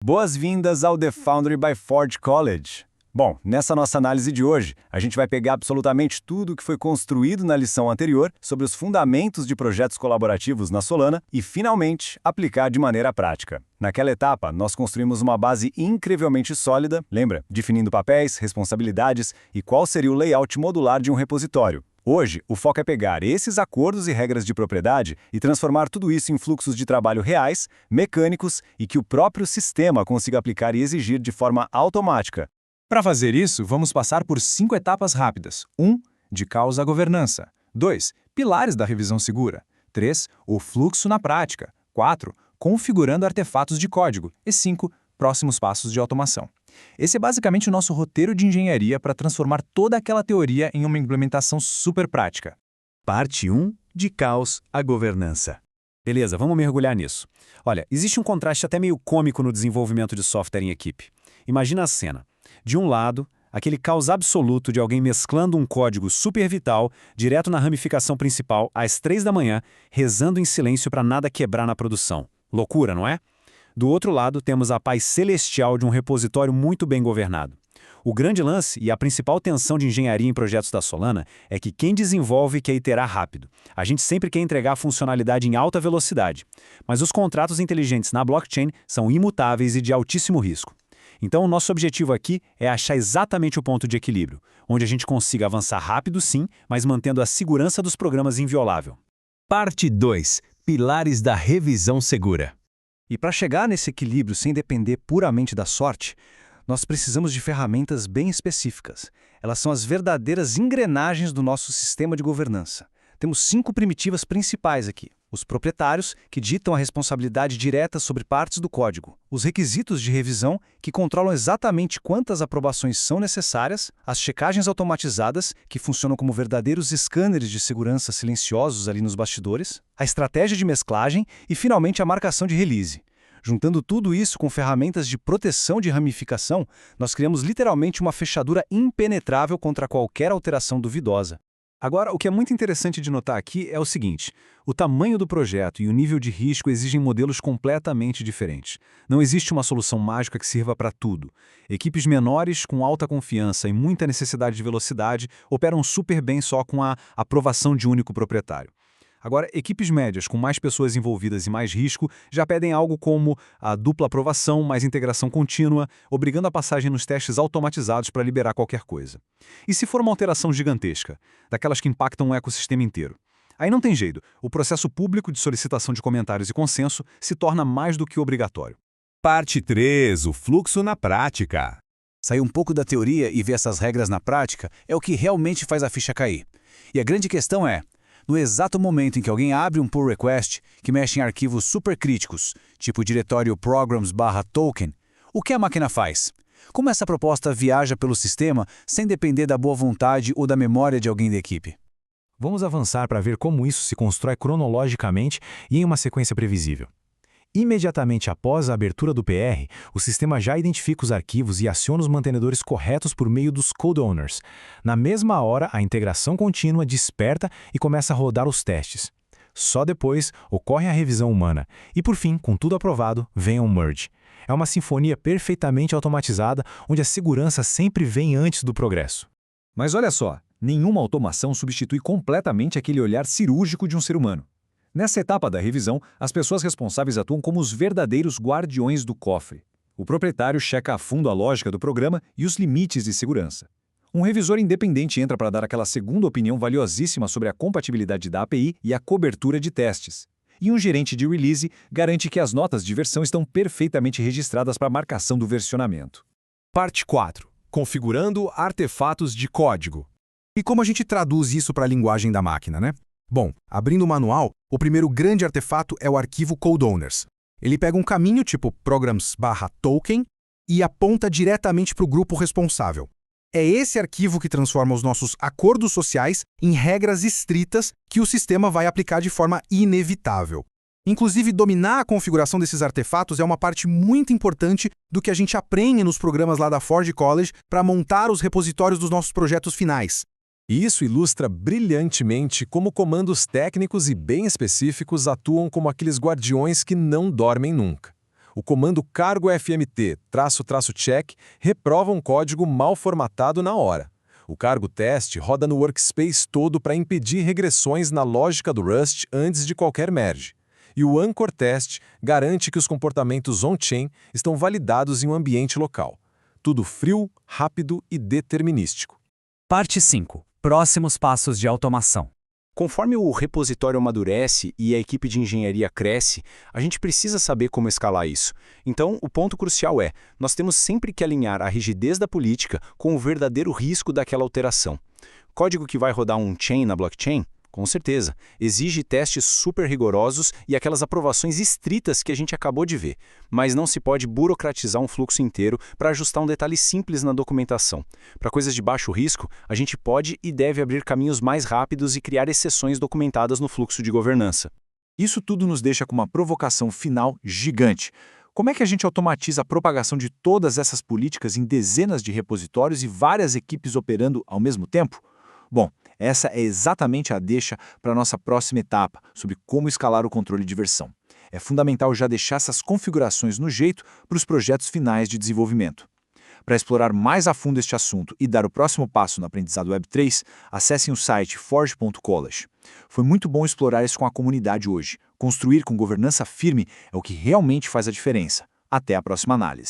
Boas-vindas ao The Foundry by Ford College. Bom, nessa nossa análise de hoje, a gente vai pegar absolutamente tudo que foi construído na lição anterior sobre os fundamentos de projetos colaborativos na Solana e, finalmente, aplicar de maneira prática. Naquela etapa, nós construímos uma base incrivelmente sólida, lembra? Definindo papéis, responsabilidades e qual seria o layout modular de um repositório. Hoje, o foco é pegar esses acordos e regras de propriedade e transformar tudo isso em fluxos de trabalho reais, mecânicos e que o próprio sistema consiga aplicar e exigir de forma automática. Para fazer isso, vamos passar por 5 etapas rápidas. 1. De caos à governança. 2. Pilares da revisão segura. 3. O fluxo na prática. 4. Configurando artefatos de código. E 5. Próximos passos de automação. Esse é basicamente o nosso roteiro de engenharia para transformar toda aquela teoria em uma implementação super prática. Parte 1. De caos à governança. Beleza, vamos mergulhar nisso. Olha, existe um contraste até meio cômico no desenvolvimento de software em equipe. Imagina a cena. De um lado, aquele caos absoluto de alguém mesclando um código super vital direto na ramificação principal às 3 da manhã, rezando em silêncio para nada quebrar na produção. Loucura, não é? Do outro lado, temos a paz celestial de um repositório muito bem governado. O grande lance e a principal tensão de engenharia em projetos da Solana é que quem desenvolve quer iterar rápido. A gente sempre quer entregar funcionalidade em alta velocidade. Mas os contratos inteligentes na blockchain são imutáveis e de altíssimo risco. Então, o nosso objetivo aqui é achar exatamente o ponto de equilíbrio, onde a gente consiga avançar rápido sim, mas mantendo a segurança dos programas inviolável. Parte 2. Pilares da revisão segura. E para chegar nesse equilíbrio sem depender puramente da sorte, nós precisamos de ferramentas bem específicas. Elas são as verdadeiras engrenagens do nosso sistema de governança. Temos 5 primitivas principais aqui. Os proprietários, que ditam a responsabilidade direta sobre partes do código. Os requisitos de revisão, que controlam exatamente quantas aprovações são necessárias. As checagens automatizadas, que funcionam como verdadeiros scanners de segurança silenciosos ali nos bastidores. A estratégia de mesclagem e, finalmente, a marcação de release. Juntando tudo isso com ferramentas de proteção de ramificação, nós criamos literalmente uma fechadura impenetrável contra qualquer alteração duvidosa. Agora, o que é muito interessante de notar aqui é o seguinte: o tamanho do projeto e o nível de risco exigem modelos completamente diferentes. Não existe uma solução mágica que sirva para tudo. Equipes menores, com alta confiança e muita necessidade de velocidade, operam super bem só com a aprovação de único proprietário. Agora, equipes médias com mais pessoas envolvidas e mais risco já pedem algo como a dupla aprovação mais integração contínua, obrigando a passagem nos testes automatizados para liberar qualquer coisa. E se for uma alteração gigantesca, daquelas que impactam o ecossistema inteiro? Aí não tem jeito, o processo público de solicitação de comentários e consenso se torna mais do que obrigatório. Parte 3. O fluxo na prática. Sair um pouco da teoria e ver essas regras na prática é o que realmente faz a ficha cair. E a grande questão é, no exato momento em que alguém abre um pull request que mexe em arquivos supercríticos, tipo o diretório programs/token, o que a máquina faz? Como essa proposta viaja pelo sistema sem depender da boa vontade ou da memória de alguém da equipe? Vamos avançar para ver como isso se constrói cronologicamente e em uma sequência previsível. Imediatamente após a abertura do PR, o sistema já identifica os arquivos e aciona os mantenedores corretos por meio dos code owners. Na mesma hora, a integração contínua desperta e começa a rodar os testes. Só depois ocorre a revisão humana. E por fim, com tudo aprovado, vem o merge. É uma sinfonia perfeitamente automatizada, onde a segurança sempre vem antes do progresso. Mas olha só, nenhuma automação substitui completamente aquele olhar cirúrgico de um ser humano. Nessa etapa da revisão, as pessoas responsáveis atuam como os verdadeiros guardiões do cofre. O proprietário checa a fundo a lógica do programa e os limites de segurança. Um revisor independente entra para dar aquela segunda opinião valiosíssima sobre a compatibilidade da API e a cobertura de testes. E um gerente de release garante que as notas de versão estão perfeitamente registradas para a marcação do versionamento. Parte 4. Configurando artefatos de código. E como a gente traduz isso para a linguagem da máquina, né? Bom, abrindo o manual, o primeiro grande artefato é o arquivo code owners. Ele pega um caminho tipo programs/token e aponta diretamente para o grupo responsável. É esse arquivo que transforma os nossos acordos sociais em regras estritas que o sistema vai aplicar de forma inevitável. Inclusive, dominar a configuração desses artefatos é uma parte muito importante do que a gente aprende nos programas lá da Ford College para montar os repositórios dos nossos projetos finais. E isso ilustra brilhantemente como comandos técnicos e bem específicos atuam como aqueles guardiões que não dormem nunca. O comando cargo fmt --check reprova um código mal formatado na hora. O cargo teste roda no workspace todo para impedir regressões na lógica do Rust antes de qualquer merge. E o anchor test garante que os comportamentos on-chain estão validados em um ambiente local. Tudo frio, rápido e determinístico. Parte 5. Próximos passos de automação. Conforme o repositório amadurece e a equipe de engenharia cresce, a gente precisa saber como escalar isso. Então, o ponto crucial é, nós temos sempre que alinhar a rigidez da política com o verdadeiro risco daquela alteração. Código que vai rodar um chain na blockchain? Com certeza, exige testes super rigorosos e aquelas aprovações estritas que a gente acabou de ver, mas não se pode burocratizar um fluxo inteiro para ajustar um detalhe simples na documentação. Para coisas de baixo risco, a gente pode e deve abrir caminhos mais rápidos e criar exceções documentadas no fluxo de governança. Isso tudo nos deixa com uma provocação final gigante. Como é que a gente automatiza a propagação de todas essas políticas em dezenas de repositórios e várias equipes operando ao mesmo tempo? Bom, essa é exatamente a deixa para a nossa próxima etapa, sobre como escalar o controle de versão. É fundamental já deixar essas configurações no jeito para os projetos finais de desenvolvimento. Para explorar mais a fundo este assunto e dar o próximo passo no aprendizado Web3, acessem o site forge.college. Foi muito bom explorar isso com a comunidade hoje. Construir com governança firme é o que realmente faz a diferença. Até a próxima análise.